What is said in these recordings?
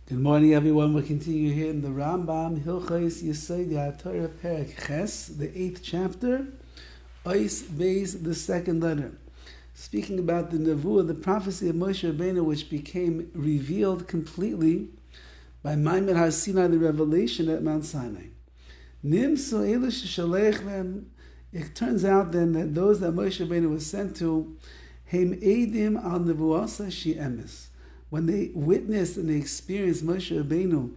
Good morning, everyone. We'll continue here in the RAMBAM, Hilchos Yesod HaTorah Perek Ches, the 8th chapter, Ois Beis, the second letter. Speaking about the Nevuah, the prophecy of Moshe Rabeinu, which became revealed completely by Maimed Har Sinai, the revelation at Mount Sinai. Nimsu Elu Sheshalech Lem. It turns out then that those that Moshe Rabeinu was sent to, Heim Eidim al Nevuasa She Emes. When they witnessed and they experienced Moshe Rabeinu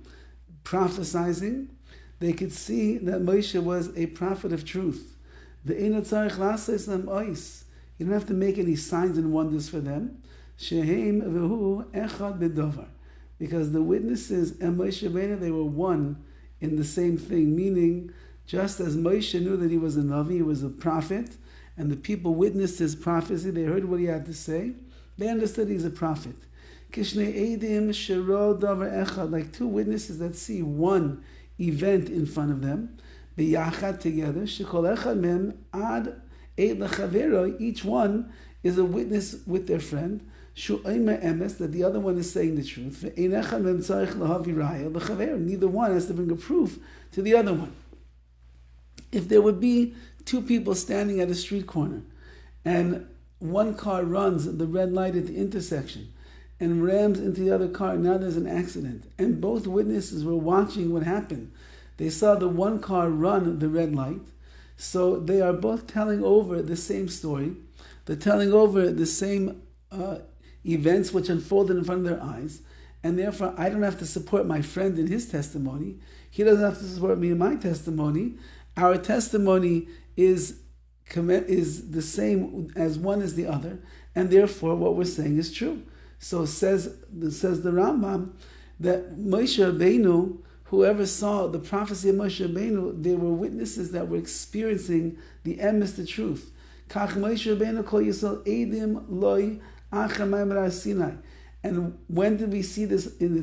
prophesying, they could see that Moshe was a prophet of truth. You don't have to make any signs and wonders for them. Because the witnesses and Moshe Rabeinu, they were one in the same thing. Meaning, just as Moshe knew that he was a Navi, he was a prophet, and the people witnessed his prophecy, they heard what he had to say, they understood he's a prophet. Like two witnesses that see one event in front of them, together, each one is a witness with their friend, that the other one is saying the truth. Neither one has to bring a proof to the other one. If there would be two people standing at a street corner, and one car runs the red light at the intersection, and rams into the other car, now there's an accident. And both witnesses were watching what happened. They saw the one car run the red light. So they are both telling over the same story. They're telling over the same events which unfolded in front of their eyes. And therefore, I don't have to support my friend in his testimony. He doesn't have to support me in my testimony. Our testimony is the same as one as the other. And therefore, what we're saying is true. So says the RAMBAM that Moshe Rabeinu, whoever saw the prophecy of Moshe Rabeinu, they were witnesses that were experiencing the emes, the truth. Kach Moshe Rabeinu kol Yisrael edim loy achar Maimed Har Sinai. And when did we see this in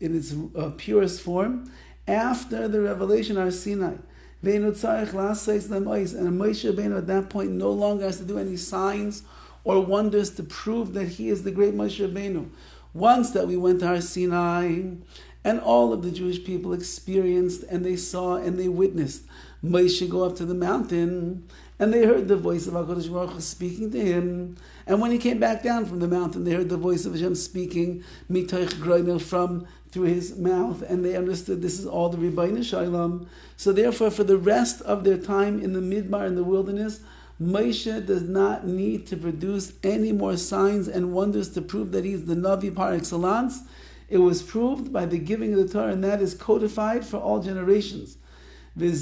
its purest form? After the revelation Har Sinai. Ve'enu tzarich la'asais l'mois. And Moshe Rabeinu at that point no longer has to do any signs or wonders to prove that he is the great Moshe Rabeinu. Once that we went to Har Sinai, and all of the Jewish people experienced, and they saw, and they witnessed Moshe go up to the mountain, and they heard the voice of HaKadosh Baruch Hu speaking to him. And when he came back down from the mountain, they heard the voice of Hashem speaking, mitoich groinel, from through his mouth, and they understood this is all the Rabbi Shalom. So therefore, for the rest of their time in the Midbar, in the wilderness, Moshe does not need to produce any more signs and wonders to prove that he's the Navi par excellence. It was proved by the giving of the Torah, and that is codified for all generations. And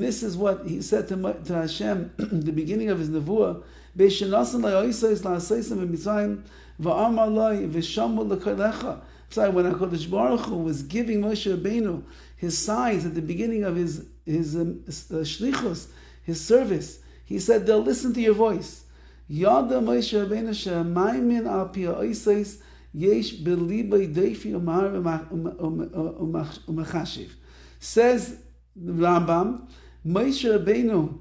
this is what he said to Hashem at the beginning of his Nevuah. When HaKadosh Baruch Hu was giving Moshe Rabeinu his signs at the beginning of his shlichus, his service, he said, they'll listen to your voice. Yada Moshe Rabeinu she'maymin al pi ha'osais yesh b'libay deifi umahar umachashiv. Says the RAMBAM, Moshe Rabeinu,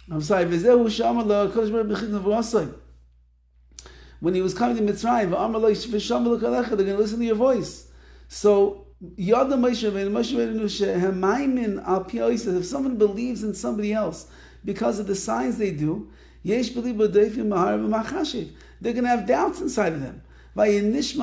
v'zehu she'amar la'HaKadosh Baruch Hu b'chid nevuasai. When he was coming to Mitzrayim, they're going to listen to your voice. So, Yada Moshe Rabeinu she'maymin al pi ha'osais. If someone believes in somebody else because of the signs they do, they're going to have doubts inside of them. So Moshe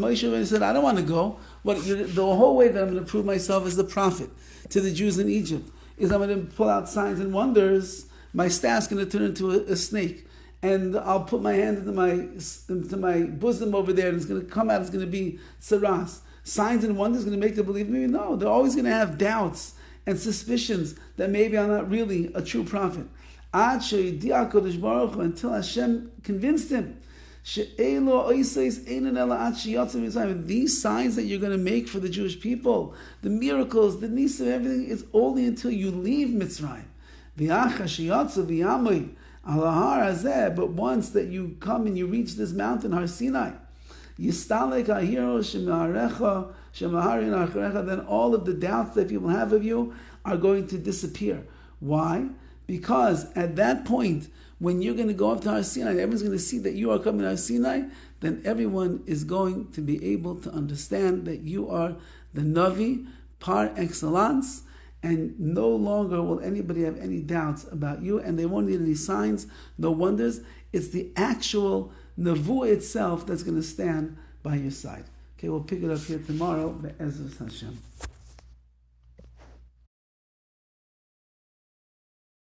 Rabeinu said, I don't want to go. The whole way that I'm going to prove myself as the prophet to the Jews in Egypt is I'm going to pull out signs and wonders. My staff's going to turn into a snake. And I'll put my hand into my bosom over there, and it's going to come out, it's going to be tsaras. Signs and wonders going to make them believe me? No, they're always going to have doubts and suspicions that maybe I'm not really a true prophet. Until Hashem convinced him. These signs that you're going to make for the Jewish people, the miracles, the nisim, everything, it's only until you leave Mitzrayim. But once that you come and you reach this mountain, Har Sinai, then all of the doubts that people have of you are going to disappear. Why? Because at that point, when you're going to go up to Har Sinai, everyone's going to see that you are coming to Har Sinai, then everyone is going to be able to understand that you are the Navi par excellence, and no longer will anybody have any doubts about you, and they won't need any signs, no wonders. It's the actual Nevuah itself that's going to stand by your side. Okay, we'll pick it up here tomorrow. Be'ezus Hashem.